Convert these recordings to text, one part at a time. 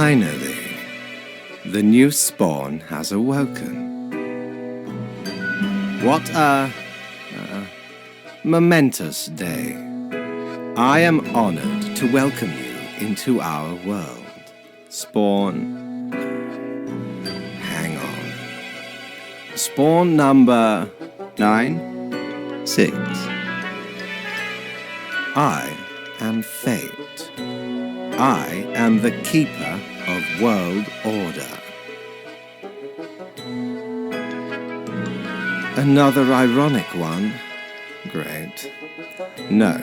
Finally, the new spawn has awoken. What a momentous day. I am honored to welcome you into our world. Spawn... Hang on. Spawn number... 9, 6. I am Fate. I am the keeper of world order. Another ironic one. Great. No,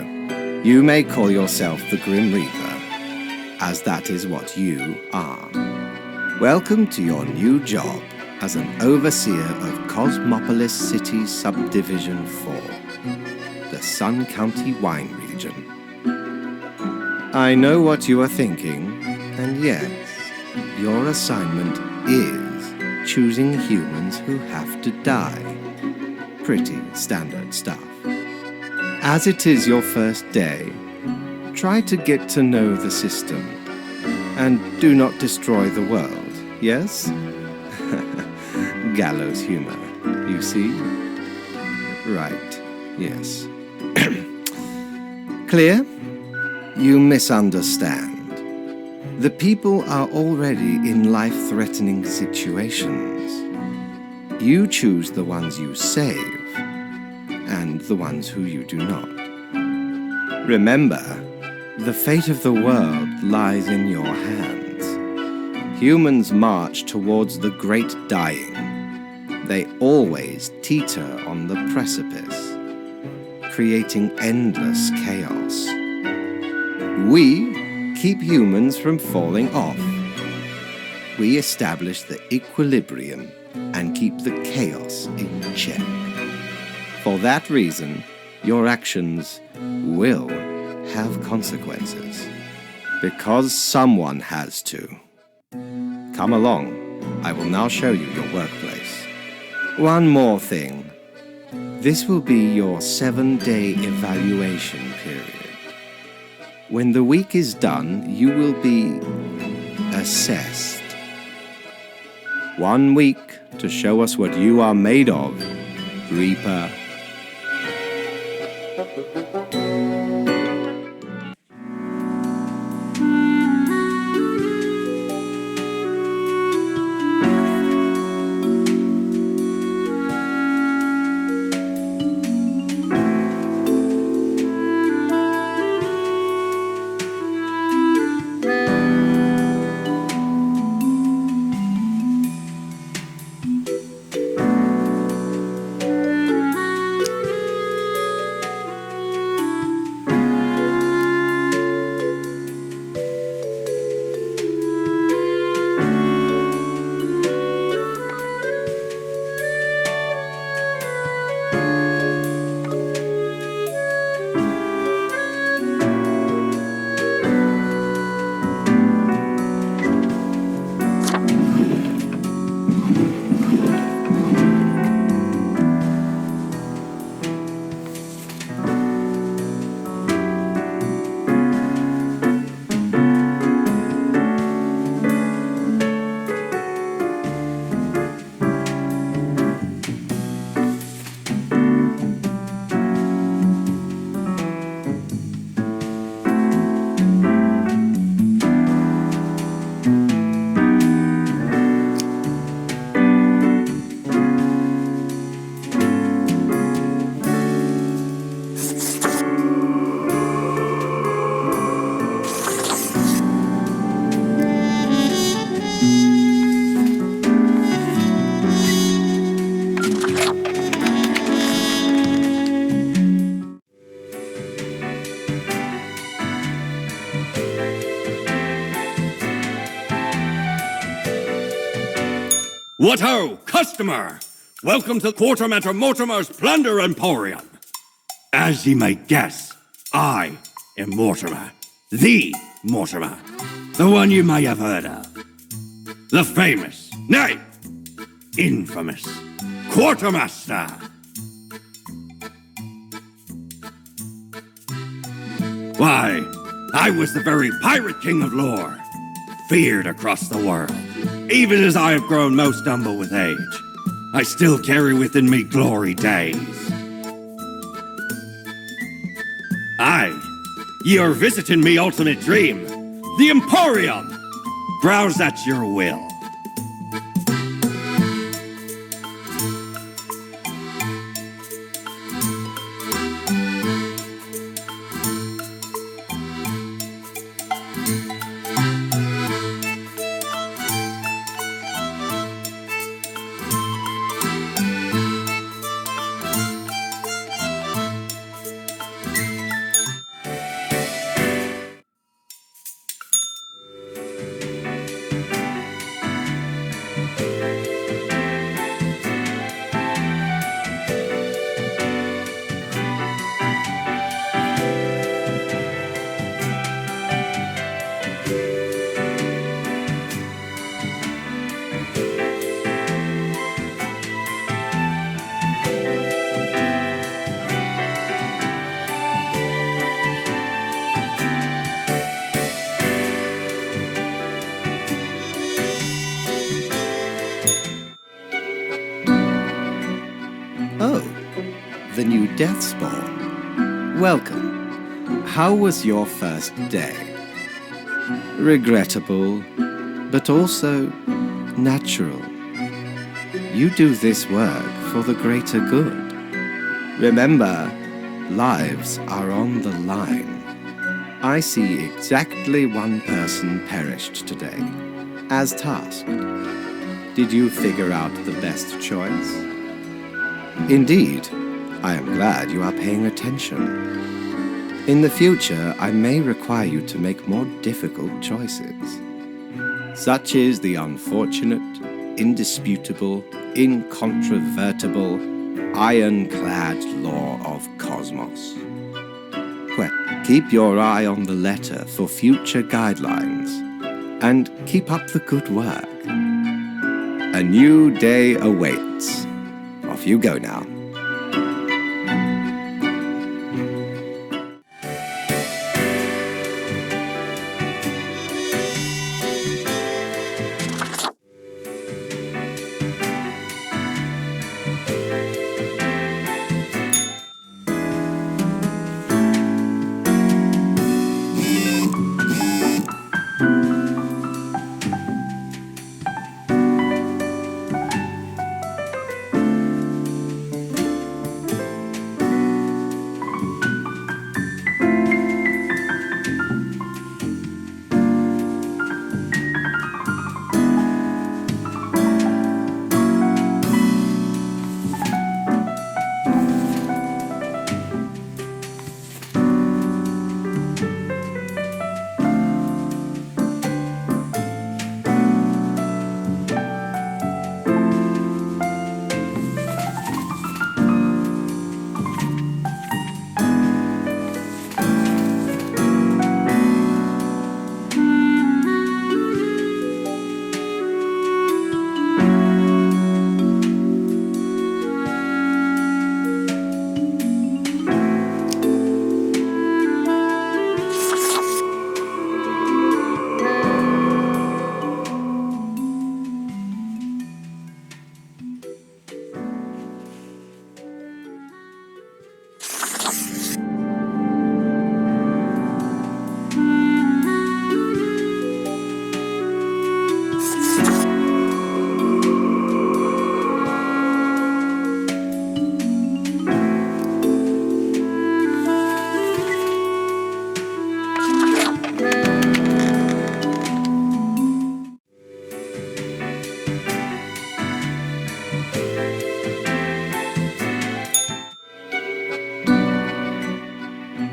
you may call yourself the Grim Reaper, as that is what you are. Welcome to your new job as an overseer of Cosmopolis City Subdivision 4, the Sun County Wine Region. I know what you are thinking, and yes, your assignment is choosing humans who have to die. Pretty standard stuff. As it is your first day, try to get to know the system, and do not destroy the world, yes? Gallows humor, you see? Right, yes. Clear? You misunderstand. The people are already in life-threatening situations. You choose the ones you save, and the ones who you do not. Remember, the fate of the world lies in your hands. Humans march towards the great dying. They always teeter on the precipice, creating endless chaos. We keep humans from falling off. We establish the equilibrium and keep the chaos in check. For that reason, your actions will have consequences, because someone has to. Come along. I will now show you your workplace. One more thing. This will be your 7-day evaluation period. When the week is done, you will be assessed. 1 week to show us what you are made of, Reaper. What ho, customer! Welcome to Quartermaster Mortimer's Plunder Emporium. As ye may guess, I am Mortimer. The Mortimer. The one you may have heard of. The famous, nay, infamous Quartermaster. Why, I was the very pirate king of lore. feared across the world. Even as I have grown most humble with age, I still carry within me glory days. Aye, ye are visiting me ultimate dream, the Emporium. Browse at your will. Oh, the new Deathspawn. Welcome. How was your first day? Regrettable, but also natural. You do this work for the greater good. Remember, lives are on the line. I see exactly one person perished today, as tasked. Did you figure out the best choice? Indeed, I am glad you are paying attention. In the future, I may require you to make more difficult choices. Such is the unfortunate, indisputable, incontrovertible, ironclad law of cosmos. Well, keep your eye on the letter for future guidelines, and keep up the good work. A new day awaits. Off you go now.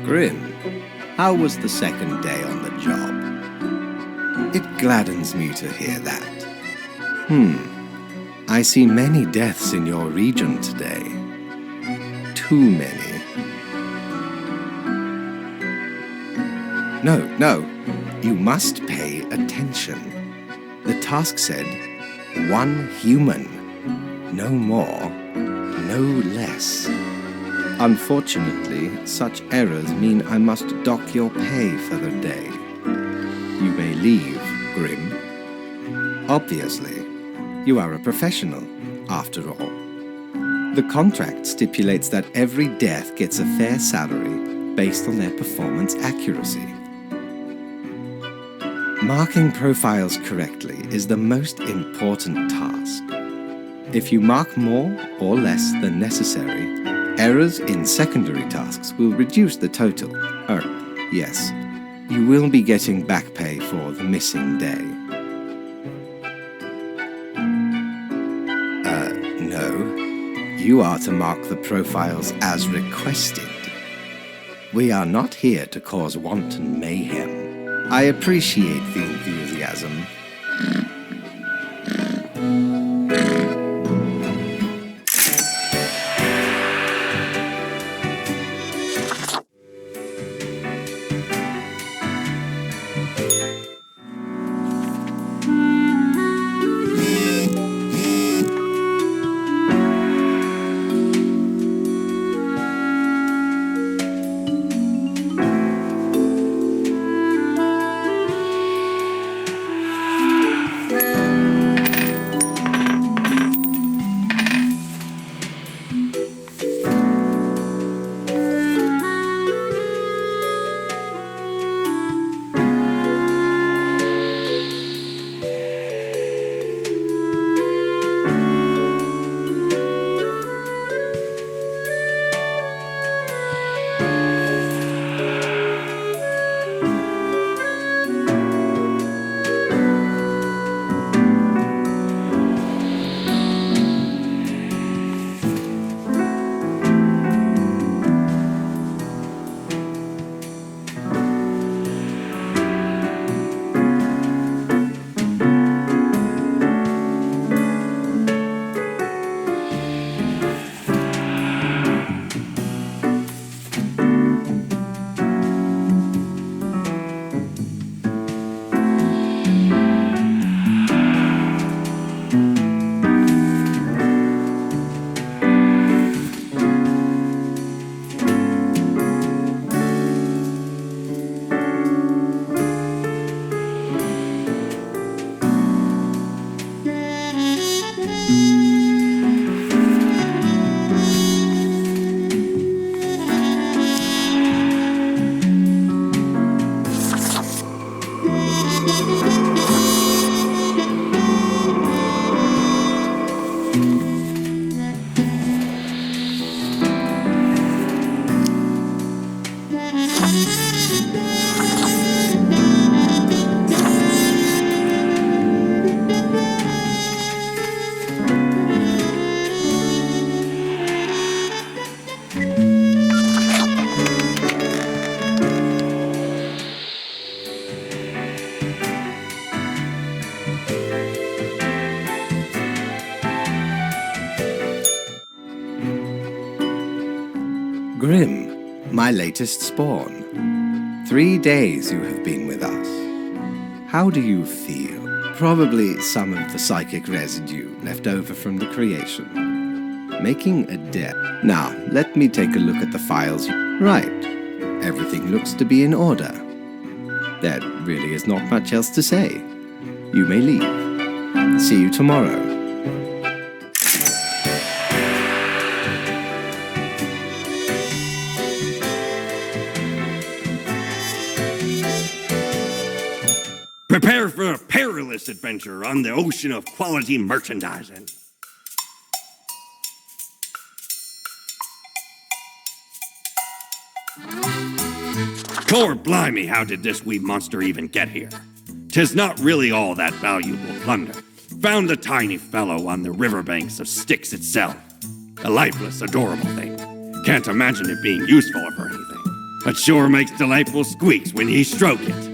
Grim, how was the second day on the job? It gladdens me to hear that. I see many deaths in your region today. Too many. No, you must pay attention. The task said, 1 human. No more, no less. Unfortunately, such errors mean I must dock your pay for the day. You may leave, Grim? Obviously, you are a professional, after all. The contract stipulates that every death gets a fair salary based on their performance accuracy. Marking profiles correctly is the most important task. If you mark more or less than necessary, errors in secondary tasks will reduce the total. Oh, yes, you will be getting back pay for the missing day. No. You are to mark the profiles as requested. We are not here to cause wanton mayhem. I appreciate the enthusiasm. Grim, my latest spawn. 3 days you have been with us. How do you feel? Probably some of the psychic residue left over from the creation. Making a debt. Now, let me take a look at the files. Right. Everything looks to be in order. There really is not much else to say. You may leave. See you tomorrow. Prepare for a perilous adventure on the ocean of quality merchandising. Core blimey, how did this wee monster even get here? 'Tis not really all that valuable plunder. Found the tiny fellow on the riverbanks of Styx itself. A lifeless, adorable thing. Can't imagine it being useful for anything. But sure makes delightful squeaks when ye stroke it.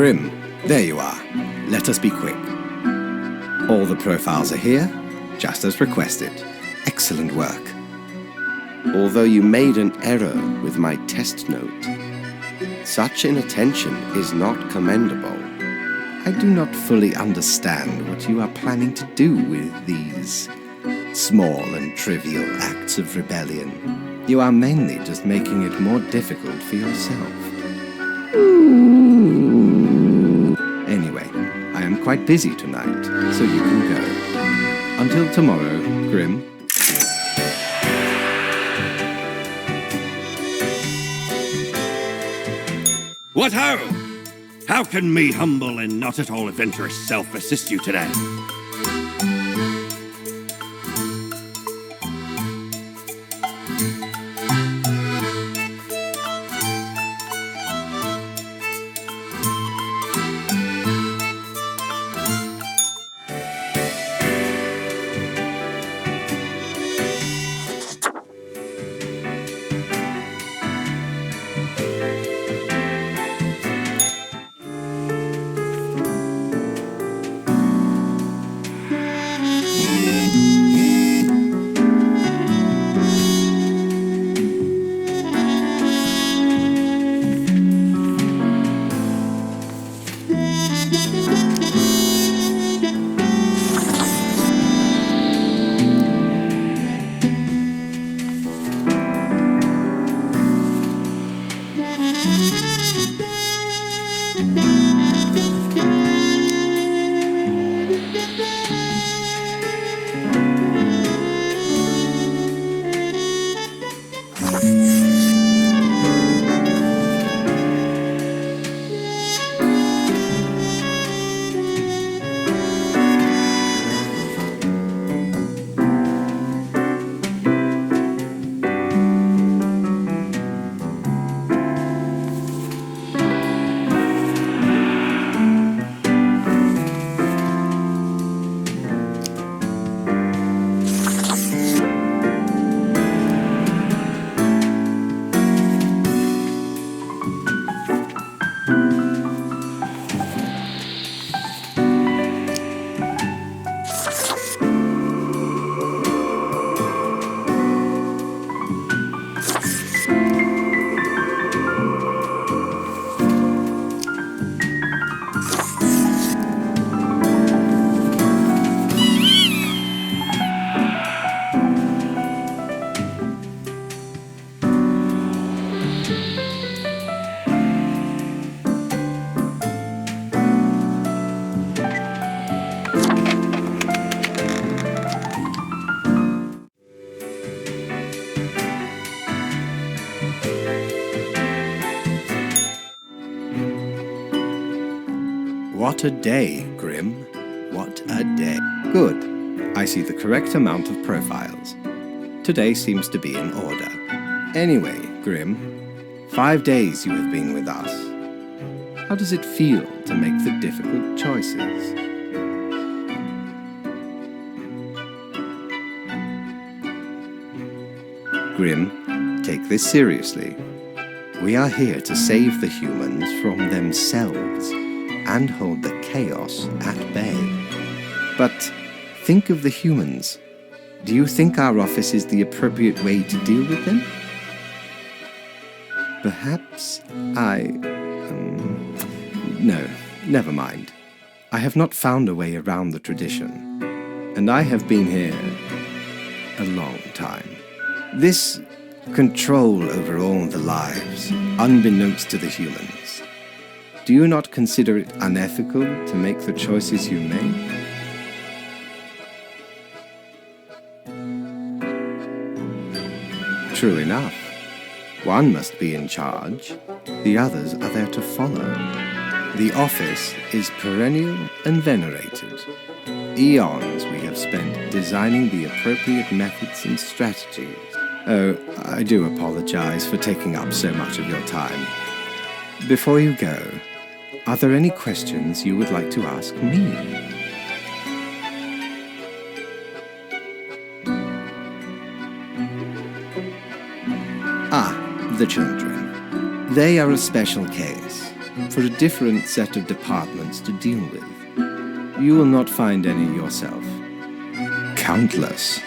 Grim, there you are. Let us be quick. All the profiles are here, just as requested. Excellent work. Although you made an error with my test note, such inattention is not commendable. I do not fully understand what you are planning to do with these small and trivial acts of rebellion. You are mainly just making it more difficult for yourself. Anyway, I am quite busy tonight, so you can go. Until tomorrow, Grim. What ho! How can me humble and not at all adventurous self assist you today? What a day, Grim. What a day. Good. I see the correct amount of profiles. Today seems to be in order. Anyway, Grim, 5 days you have been with us. How does it feel to make the difficult choices? Grim, take this seriously. We are here to save the humans from themselves and hold the chaos at bay. But think of the humans. Do you think our office is the appropriate way to deal with them? Perhaps No, never mind. I have not found a way around the tradition, and I have been here a long time. This control over all the lives, unbeknownst to the humans. Do you not consider it unethical to make the choices you make? True enough. One must be in charge. The others are there to follow. The office is perennial and venerated. Eons we have spent designing the appropriate methods and strategies. Oh, I do apologize for taking up so much of your time. Before you go, are there any questions you would like to ask me? Ah, the children. They are a special case. for a different set of departments to deal with. You will not find any yourself. Countless.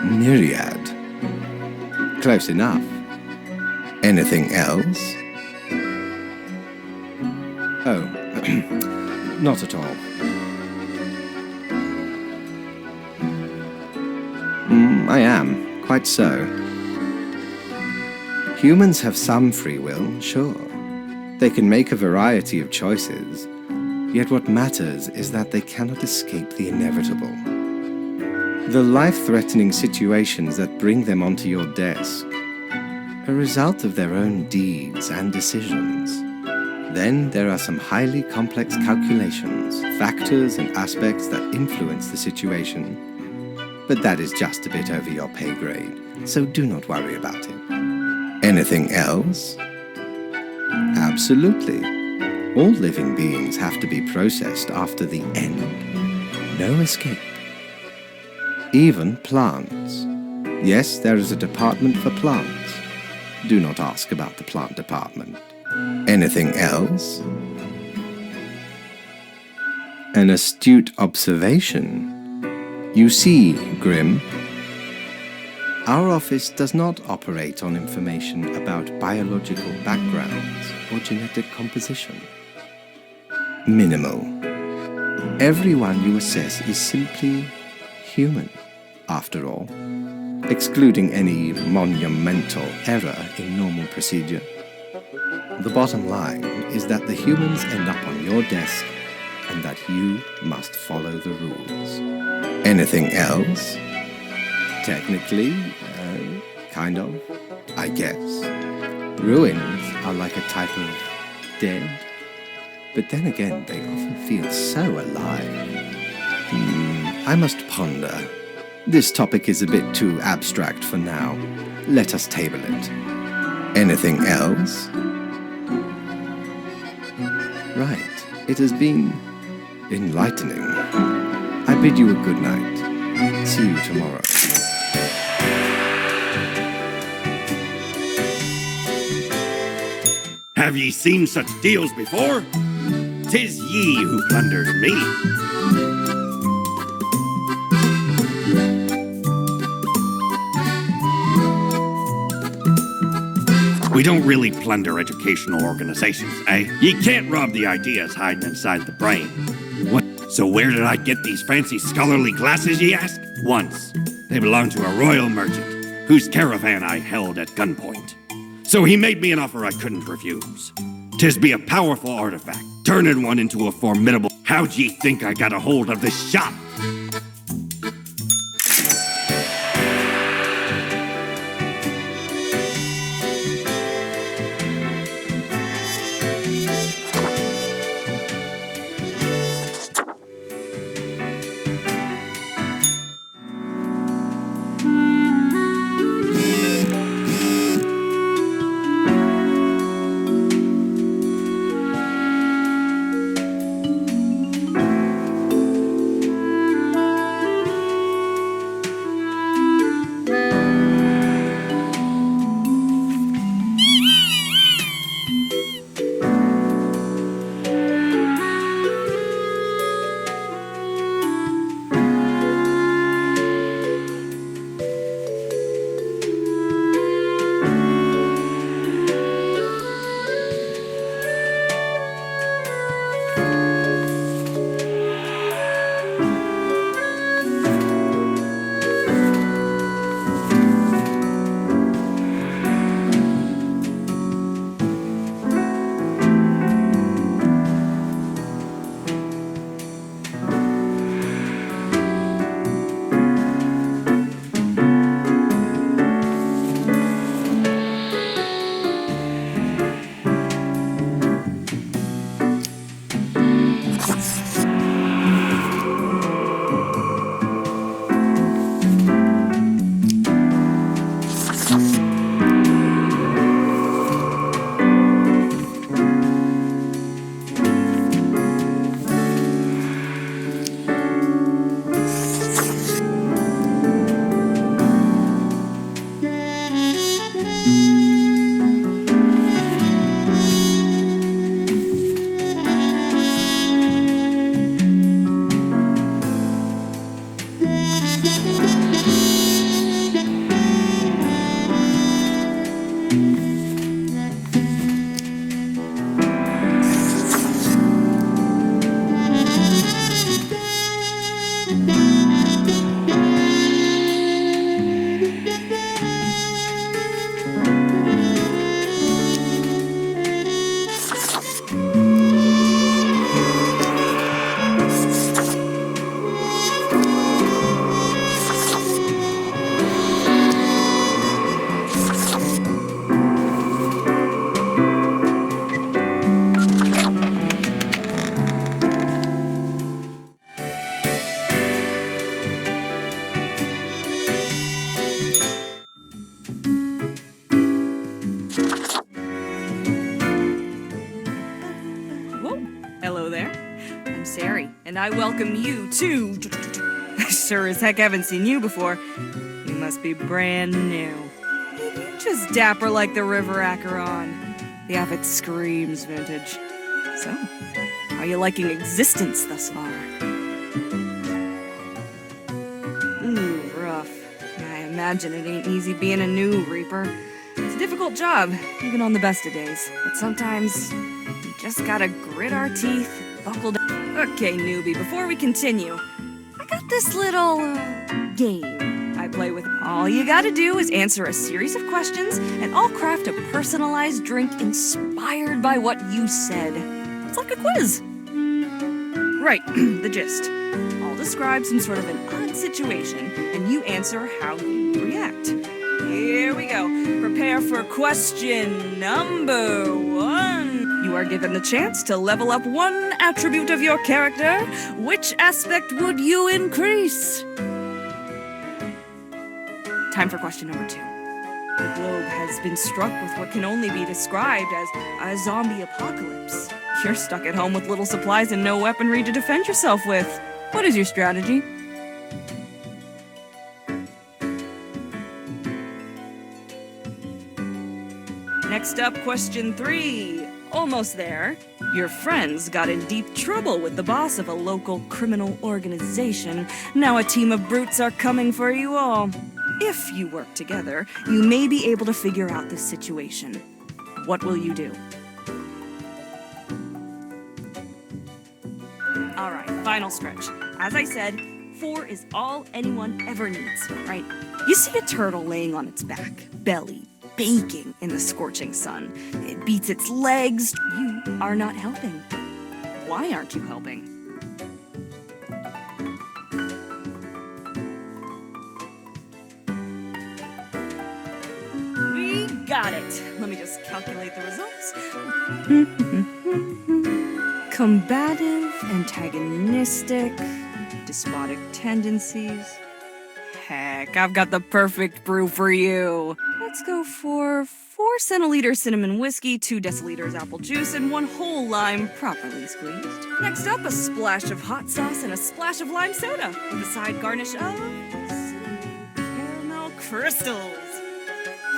Myriad. Close enough. Anything else? Oh, not at all. I am, quite so. Humans have some free will, sure. They can make a variety of choices, yet what matters is that they cannot escape the inevitable. The life-threatening situations that bring them onto your desk are a result of their own deeds and decisions. Then there are some highly complex calculations, factors and aspects that influence the situation. But that is just a bit over your pay grade, so do not worry about it. Anything else? Absolutely. All living beings have to be processed after the end. No escape. Even plants. Yes, there is a department for plants. Do not ask about the plant department. Anything else? An astute observation. You see, Grimm, our office does not operate on information about biological backgrounds or genetic composition. Minimal. Everyone you assess is simply human, after all, excluding any monumental error in normal procedure. The bottom line is that the humans end up on your desk and that you must follow the rules. Anything else? Technically, kind of, I guess. Ruins are like a type of dead, but then again, they often feel so alive. I must ponder. This topic is a bit too abstract for now. Let us table it. Anything else? Right, it has been enlightening. I bid you a good night. See you tomorrow. Have ye seen such deals before? 'Tis ye who plunders me. We don't really plunder educational organizations, eh? Ye can't rob the ideas hiding inside the brain. What? So where did I get these fancy scholarly glasses, ye ask? Once. They belonged to a royal merchant, whose caravan I held at gunpoint. So he made me an offer I couldn't refuse. 'Tis be a powerful artifact, turning one into a formidable... How'd ye think I got a hold of this shop? and I welcome you to... Sure as heck haven't seen you before. You must be brand new. Maybe you're just dapper like the River Acheron. The outfit screams vintage. So, how are you liking existence thus far? Ooh, rough. I imagine it ain't easy being a new Reaper. It's a difficult job, even on the best of days. But sometimes, you just gotta grit our teeth, buckle down. Okay, newbie, before we continue, I got this little, game I play with. All you gotta do is answer a series of questions, and I'll craft a personalized drink inspired by what you said. It's like a quiz. Right, the gist. I'll describe some sort of an odd situation, and you answer how you react. Here we go. Prepare for question number 1. You are given the chance to level up one attribute of your character. Which aspect would you increase? Time for question number 2. The globe has been struck with what can only be described as a zombie apocalypse. You're stuck at home with little supplies and no weaponry to defend yourself with. What is your strategy? Next up, question 3. Almost there. Your friends got in deep trouble with the boss of a local criminal organization. Now a team of brutes are coming for you all. If you work together, you may be able to figure out this situation. What will you do? Alright, final stretch. As I said, 4 is all anyone ever needs, right? You see a turtle laying on its back, belly baking in the scorching sun. It beats its legs. You are not helping. Why aren't you helping? We got it. Let me just calculate the results. Combative, antagonistic, despotic tendencies. Heck, I've got the perfect brew for you. Let's go for 4 centiliters cinnamon whiskey, 2 deciliters apple juice, and 1 whole lime properly squeezed. Next up, a splash of hot sauce and a splash of lime soda, with a side garnish of cinnamon caramel crystals.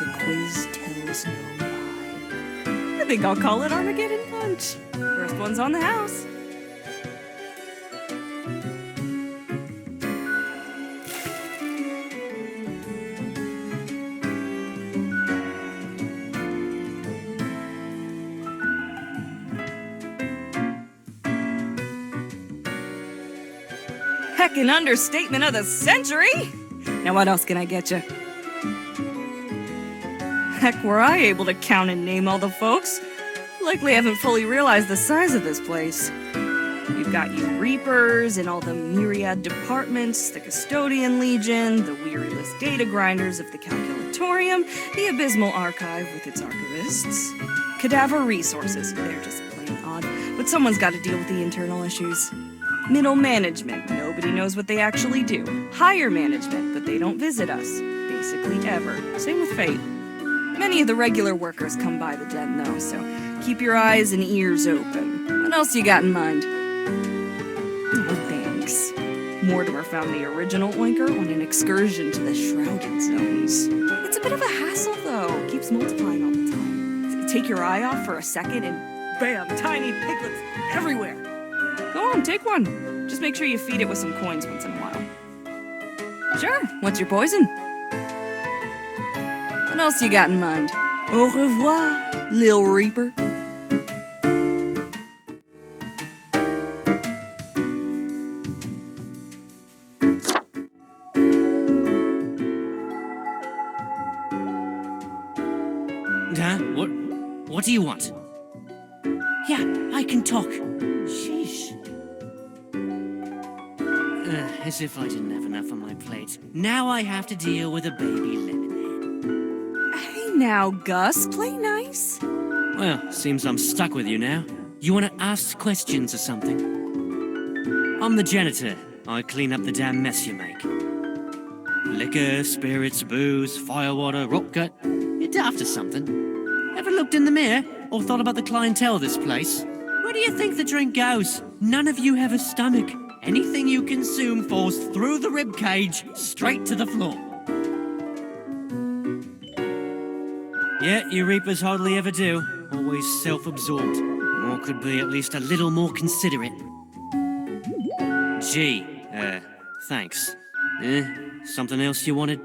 The quiz tells no lie. I think I'll call it Armageddon Punch. First one's on the house. Heckin' understatement of the century! Now what else can I get you? Heck, were I able to count and name all the folks? Likely haven't fully realized the size of this place. You've got you Reapers in all the myriad departments, the Custodian Legion, the weariless data grinders of the Calculatorium, the Abysmal Archive with its archivists. Cadaver Resources, they're just plain odd, but someone's got to deal with the internal issues. Middle management, nobody knows what they actually do. Higher management, but they don't visit us. Basically ever. Same with Fate. Many of the regular workers come by the den though, so keep your eyes and ears open. What else you got in mind? Oh, thanks. Mortimer found the original Oinker on an excursion to the Shrouded Zones. It's a bit of a hassle though, keeps multiplying all the time. Take your eye off for a second and bam, tiny piglets everywhere. Go on, take one. Just make sure you feed it with some coins once in a while. Sure, what's your poison? What else you got in mind? Au revoir, Lil Reaper. Huh? What do you want? Yeah, I can talk. Sheesh. As if I didn't have enough on my plate. Now I have to deal with a baby lemonade. Hey now, Gus, play nice. Well, seems I'm stuck with you now. You want to ask questions or something? I'm the janitor. I clean up the damn mess you make. Liquor, spirits, booze, firewater, rock gut. You're daft or something. Ever looked in the mirror or thought about the clientele of this place? Where do you think the drink goes? None of you have a stomach. Anything you consume falls through the rib cage, straight to the floor. Yeah, you Reapers hardly ever do. Always self-absorbed. Or could be at least a little more considerate. Gee, thanks. Something else you wanted?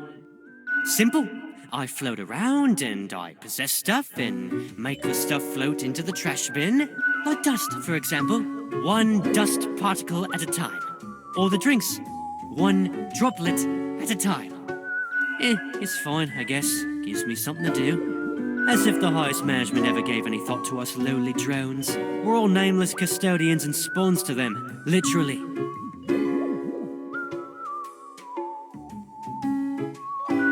Simple. I float around and I possess stuff and make the stuff float into the trash bin. Like dust, for example. One dust particle at a time. Or the drinks. One droplet at a time. It's fine, I guess. Gives me something to do. As if the highest management ever gave any thought to us lowly drones. We're all nameless custodians and spawns to them. Literally.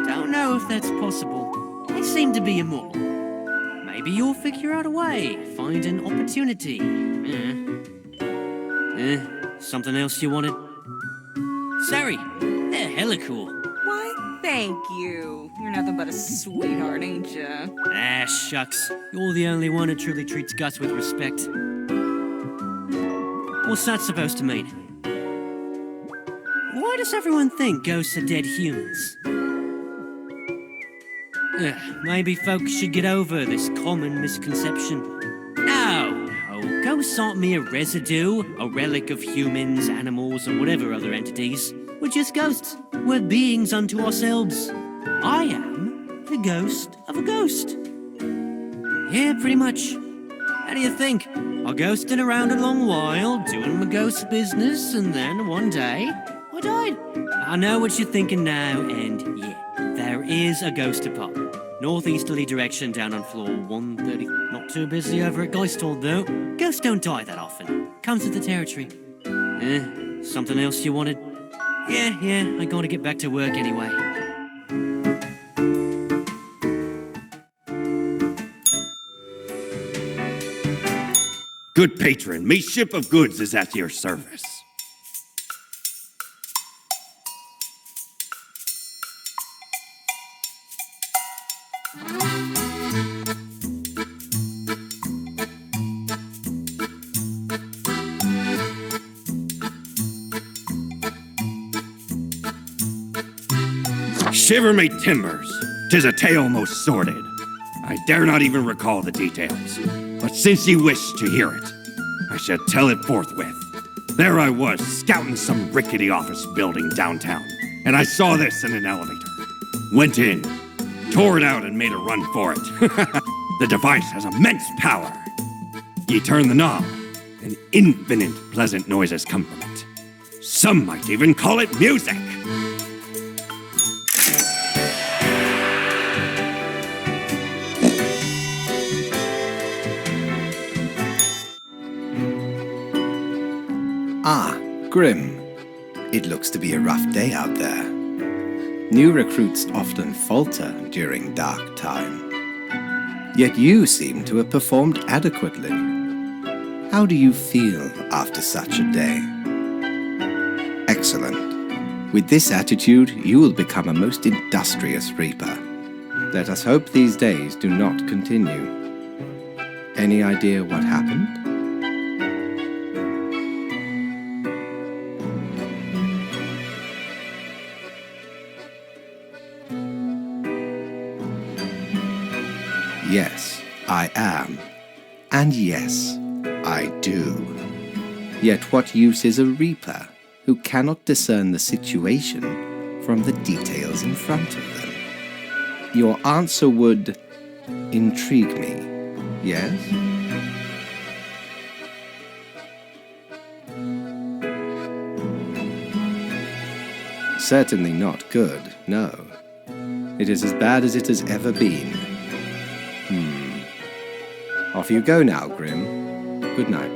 Don't know if that's possible. They seem to be immortal. Maybe you'll figure out a way. Find an opportunity. Something else you wanted? Sorry, they're hella cool. Why, thank you. You're nothing but a sweetheart, ain't ya? Ah, shucks. You're the only one who truly treats Gus with respect. What's that supposed to mean? Why does everyone think ghosts are dead humans? Maybe folks should get over this common misconception. No, ghosts aren't mere residue, a relic of humans, animals, or whatever other entities. We're just ghosts. We're beings unto ourselves. I am the ghost of a ghost. Yeah, pretty much. How do you think? I ghosted around a long while, doing my ghost business, and then one day, I died. I know what you're thinking now, and yeah, there is a ghost apartment. Northeasterly direction down on floor 130. Not too busy over at Geisthold, though. Ghosts don't die that often. Comes with the territory. Something else you wanted? Yeah, I gotta get back to work anyway. Good patron, me ship of goods is at your service. Shiver me timbers, 'tis a tale most sordid. I dare not even recall the details, but since ye wish to hear it, I shall tell it forthwith. There I was, scouting some rickety office building downtown, and I saw this in an elevator. Went in, tore it out and made a run for it. The device has immense power. Ye turn the knob, and infinite pleasant noises come from it. Some might even call it music. Ah, Grim. It looks to be a rough day out there. New recruits often falter during dark time. Yet you seem to have performed adequately. How do you feel after such a day? Excellent. With this attitude, you will become a most industrious Reaper. Let us hope these days do not continue. Any idea what happened? Yes, I am. And yes, I do. Yet what use is a Reaper who cannot discern the situation from the details in front of them? Your answer would intrigue me, yes? Certainly not good, no. It is as bad as it has ever been. Off you go now, Grim. Good night.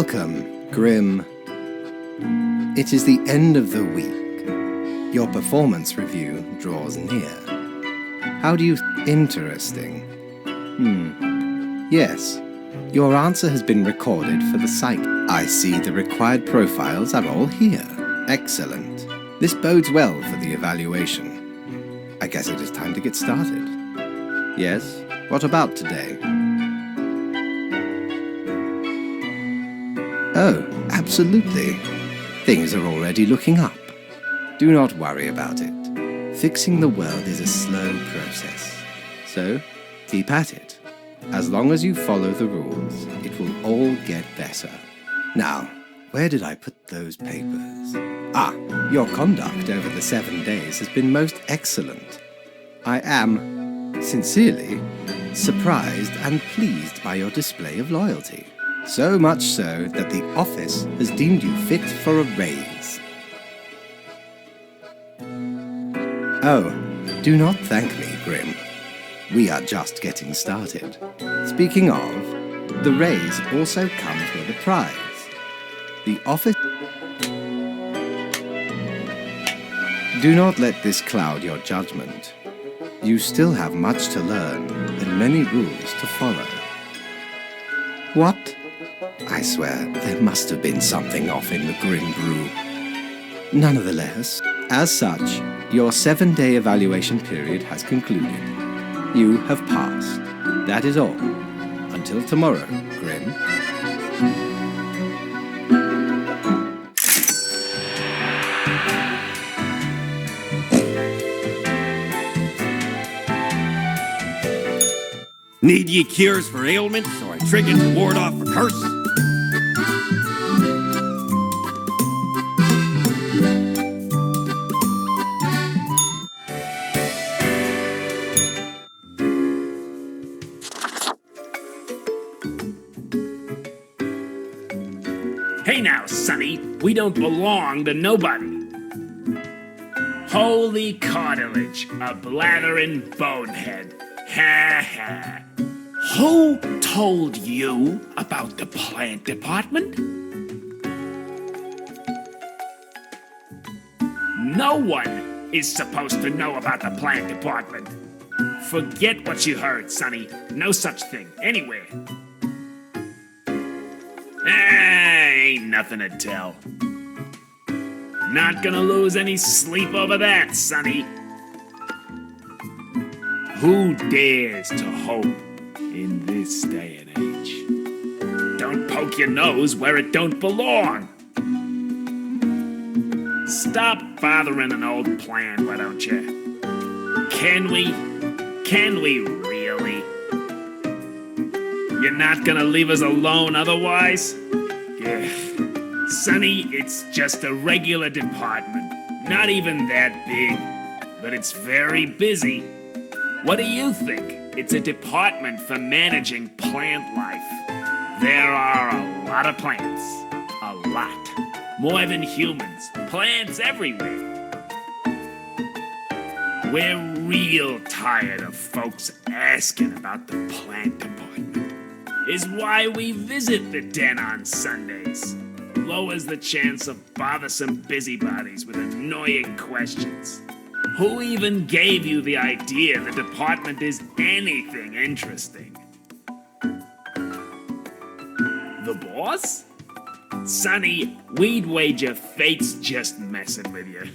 Welcome, Grim. It is the end of the week. Your performance review draws near. How do you... Interesting. Yes. Your answer has been recorded for the site. I see the required profiles are all here. Excellent. This bodes well for the evaluation. I guess it is time to get started. Yes? What about today? Oh, absolutely. Things are already looking up. Do not worry about it. Fixing the world is a slow process. So, keep at it. As long as you follow the rules, it will all get better. Now, where did I put those papers? Ah, your conduct over the 7 days has been most excellent. I am, sincerely, surprised and pleased by your display of loyalty. So much so that the office has deemed you fit for a raise. Oh, do not thank me, Grim. We are just getting started. Speaking of, the raise also comes with a prize. The office... Do not let this cloud your judgment. You still have much to learn and many rules to follow. What? I swear, there must have been something off in the Grim Brew. Nonetheless, as such, your 7-day evaluation period has concluded. You have passed. That is all. Until tomorrow, Grim. Need ye cures for ailments, or a trinket to ward off a curse? Hey now, Sonny, we don't belong to nobody. Holy cartilage, a blathering bonehead. Ha ha. Who told you about the plant department? No one is supposed to know about the plant department. Forget what you heard, Sonny. No such thing, anywhere. Ain't nothing to tell. Not gonna lose any sleep over that, Sonny. Who dares to hope in this day and age? Don't poke your nose where it don't belong. Stop bothering an old plan, why don't you? Can we? Can we really? You're not gonna leave us alone otherwise? Yeah. Sonny, it's just a regular department. Not even that big, but it's very busy. What do you think? It's a department for managing plant life. There are a lot of plants. A lot. More than humans. Plants everywhere. We're real tired of folks asking about the plant department. Is why we visit the den on Sundays. Lowers the chance of bothersome busybodies with annoying questions. Who even gave you the idea the department is anything interesting? The boss? Sonny, we'd wager fate's just messing with you.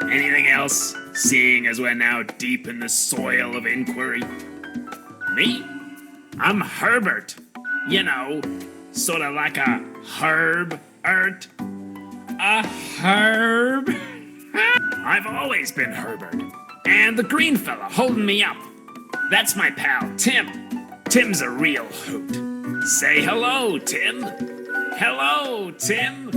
Anything else, seeing as we're now deep in the soil of inquiry? Me? I'm Herbert. You know, sort of like a herb-ert. A herb? I've always been Herbert. And the green fella holding me up. That's my pal, Tim. Tim's a real hoot. Say hello, Tim. Hello, Tim.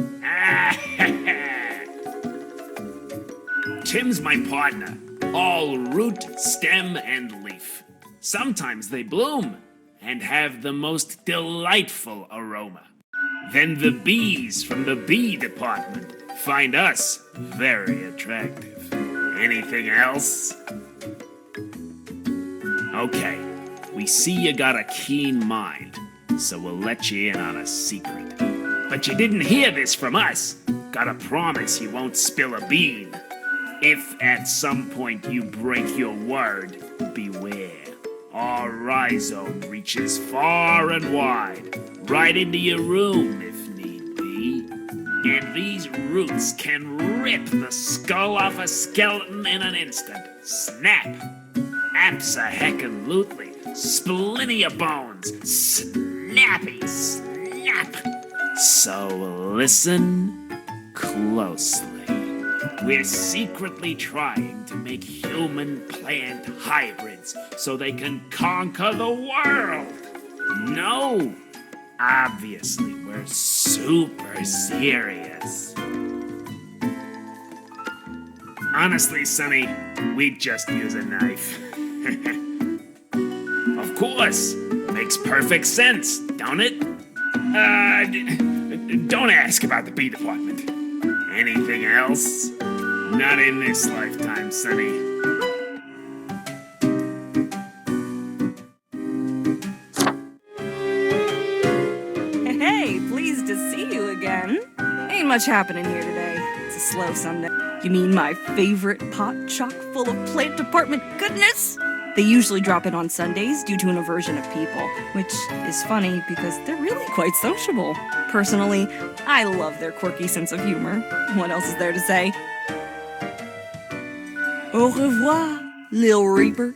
Tim's my partner. All root, stem, and leaf. Sometimes they bloom and have the most delightful aroma. Then the bees from the bee department find us very attractive. Anything else? Okay, we see you got a keen mind. so we'll let you in on a secret. But you didn't hear this from us. Gotta promise you won't spill a bean. If at some point you break your word, beware. Our rhizome reaches far and wide, right into your room if need be. And these roots can rip the skull off a skeleton in an instant. Snap! Abso-heckin-lutely. Splinter your bones. Snappy snap! So listen closely. We're secretly trying to make human-plant hybrids so they can conquer the world. No, obviously we're super serious. Honestly, Sonny, we'd just use a knife. Of course, makes perfect sense, don't it? Don't ask about the bee department. Anything else? Not in this lifetime, Sonny. Hey, pleased to see you again. Ain't much happening here today. It's a slow Sunday. You mean my favorite pot chock full of plant department goodness? They usually drop in on Sundays due to an aversion of people, which is funny because they're really quite sociable. Personally, I love their quirky sense of humor. What else is there to say? Au revoir, Lil Reaper.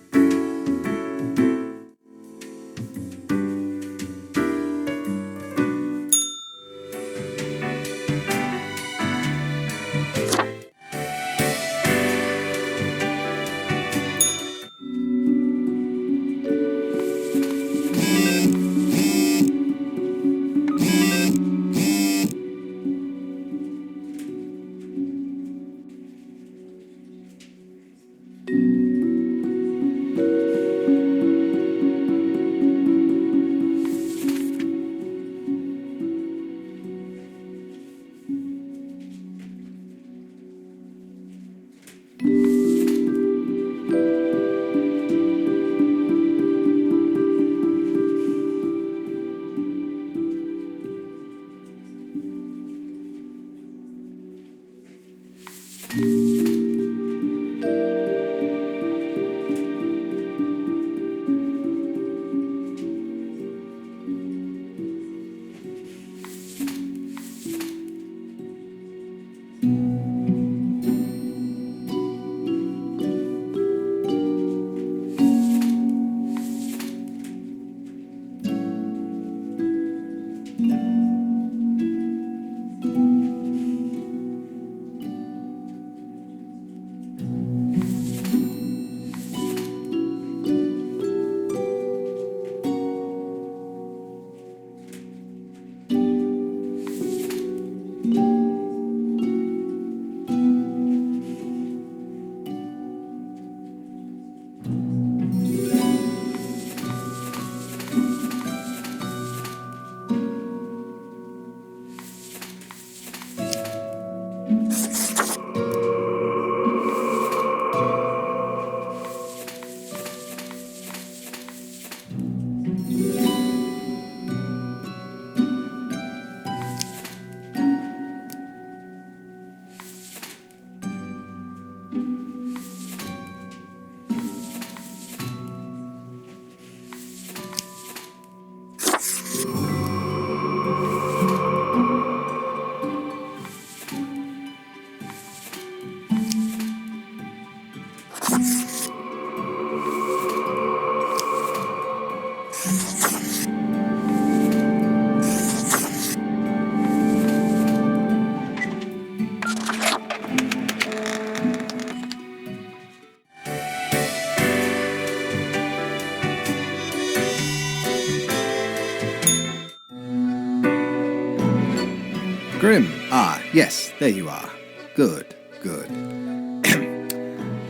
Grim. Ah, yes, there you are. Good, good.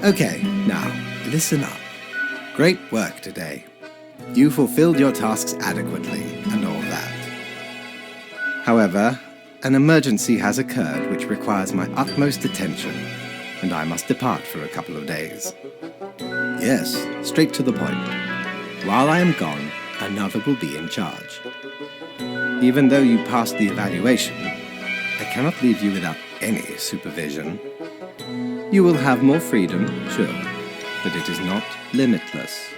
Okay, now, listen up. Great work today. You fulfilled your tasks adequately, and all that. However, an emergency has occurred which requires my utmost attention, and I must depart for a couple of days. Yes, straight to the point. While I am gone, another will be in charge. Even though you passed the evaluation, I cannot leave you without any supervision. You will have more freedom, sure, but it is not limitless.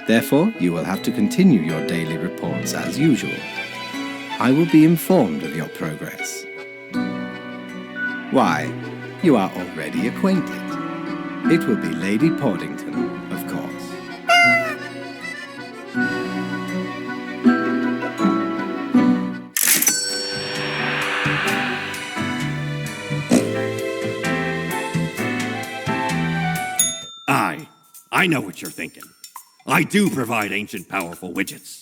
Therefore, you will have to continue your daily reports as usual. I will be informed of your progress. Why, you are already acquainted. It will be Lady Portington, of course. I know what you're thinking. I do provide ancient powerful widgets.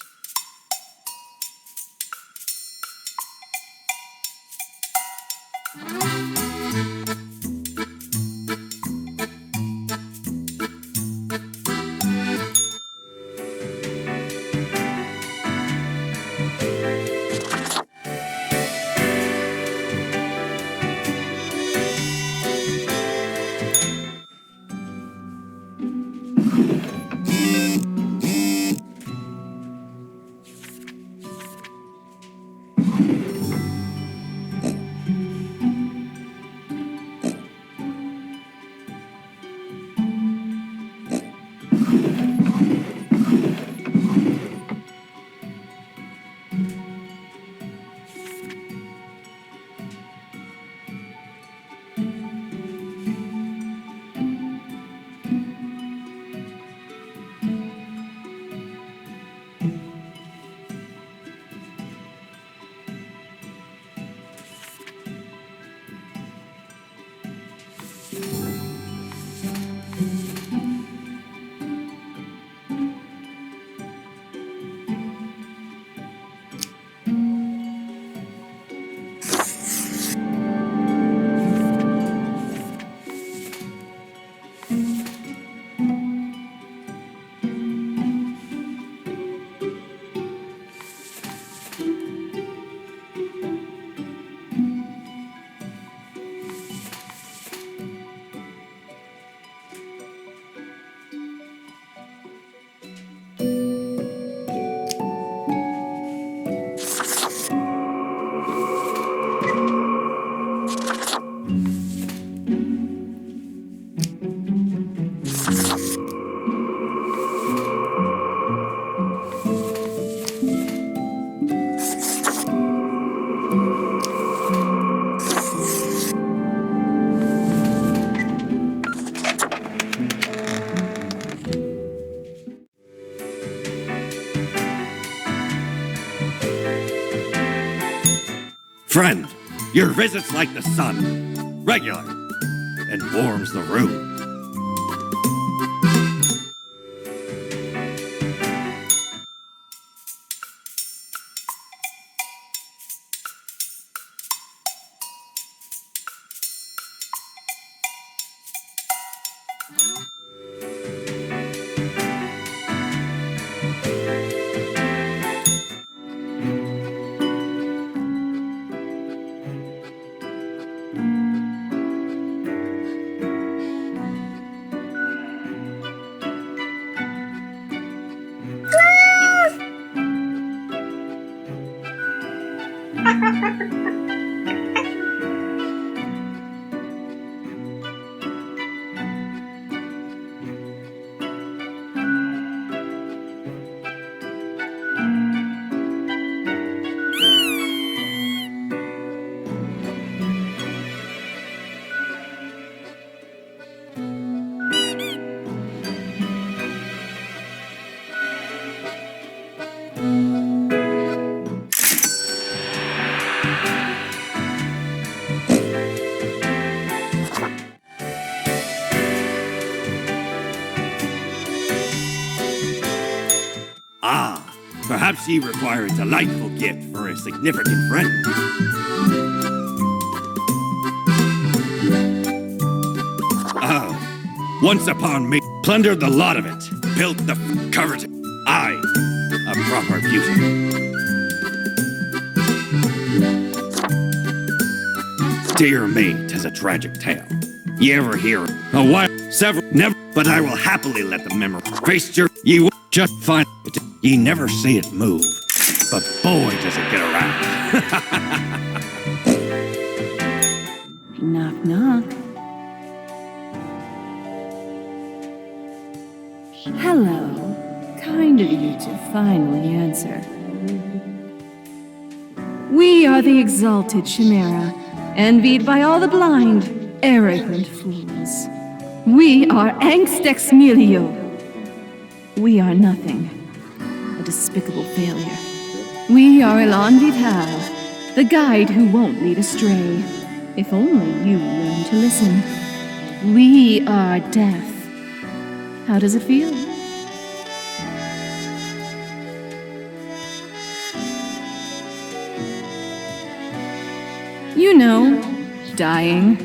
Friend, your visit's like the sun, regular, and warms the room. Perhaps ye require a delightful gift for a significant friend. Oh, once upon me, plundered the lot of it, built the covered. I, a proper beauty. Dear me, 'tis a tragic tale. Ye ever hear a while, several, never, but I will happily let the memory face your, ye will just find it. Ye never see it move. but boy, does it get around. Knock, knock. Hello. Kind of you to finally answer. We are the exalted Chimera, envied by all the blind, arrogant fools. We are Angst Ex Nihilo. We are nothing. A despicable failure. We are Elan Vital, the guide who won't lead astray. If only you learn to listen. We are death. How does it feel? You know, dying.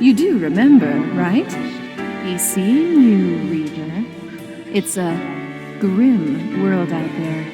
You do remember, right? Be seeing you, Reader. It's a grim world out there.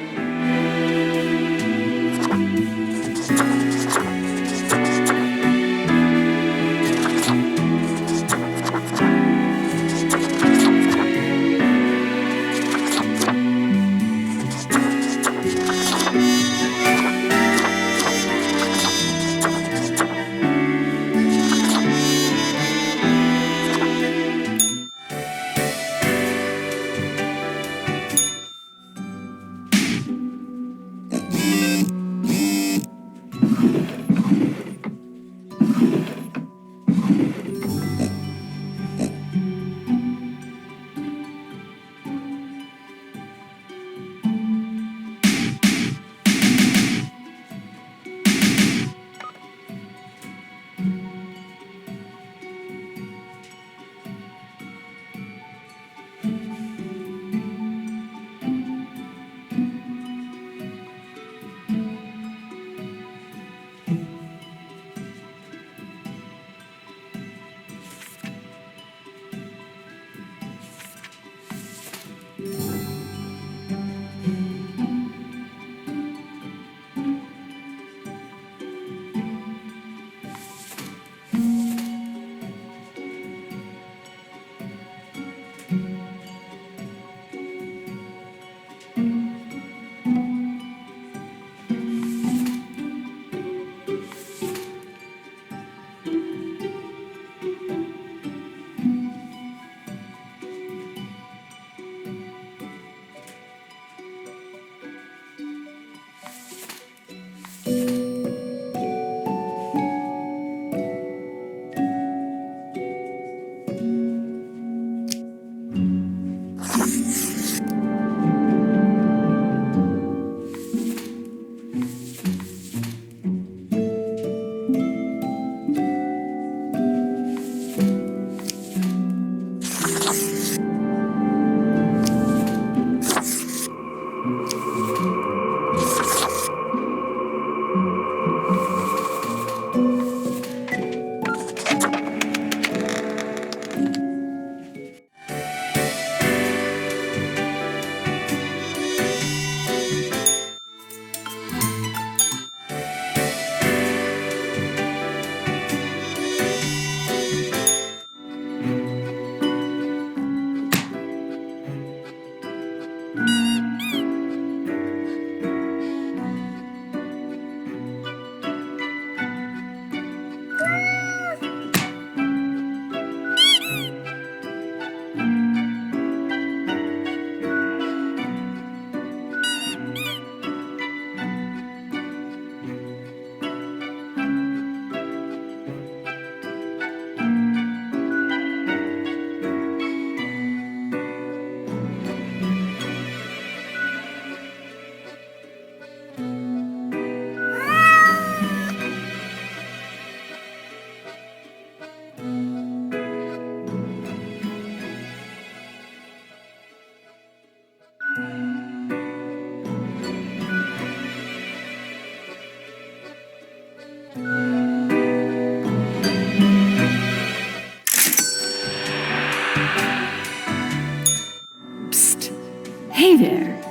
Hey there.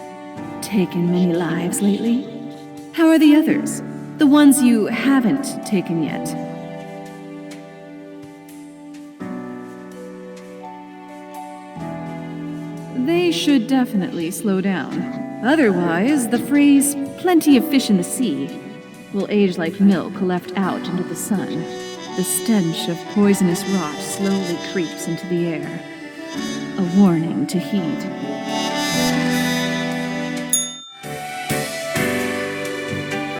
Taken many lives lately? How are the others? The ones you haven't taken yet? They should definitely slow down. Otherwise, the phrase plenty of fish in the sea, will age like milk left out into the sun. The stench of poisonous rot slowly creeps into the air. A warning to heed.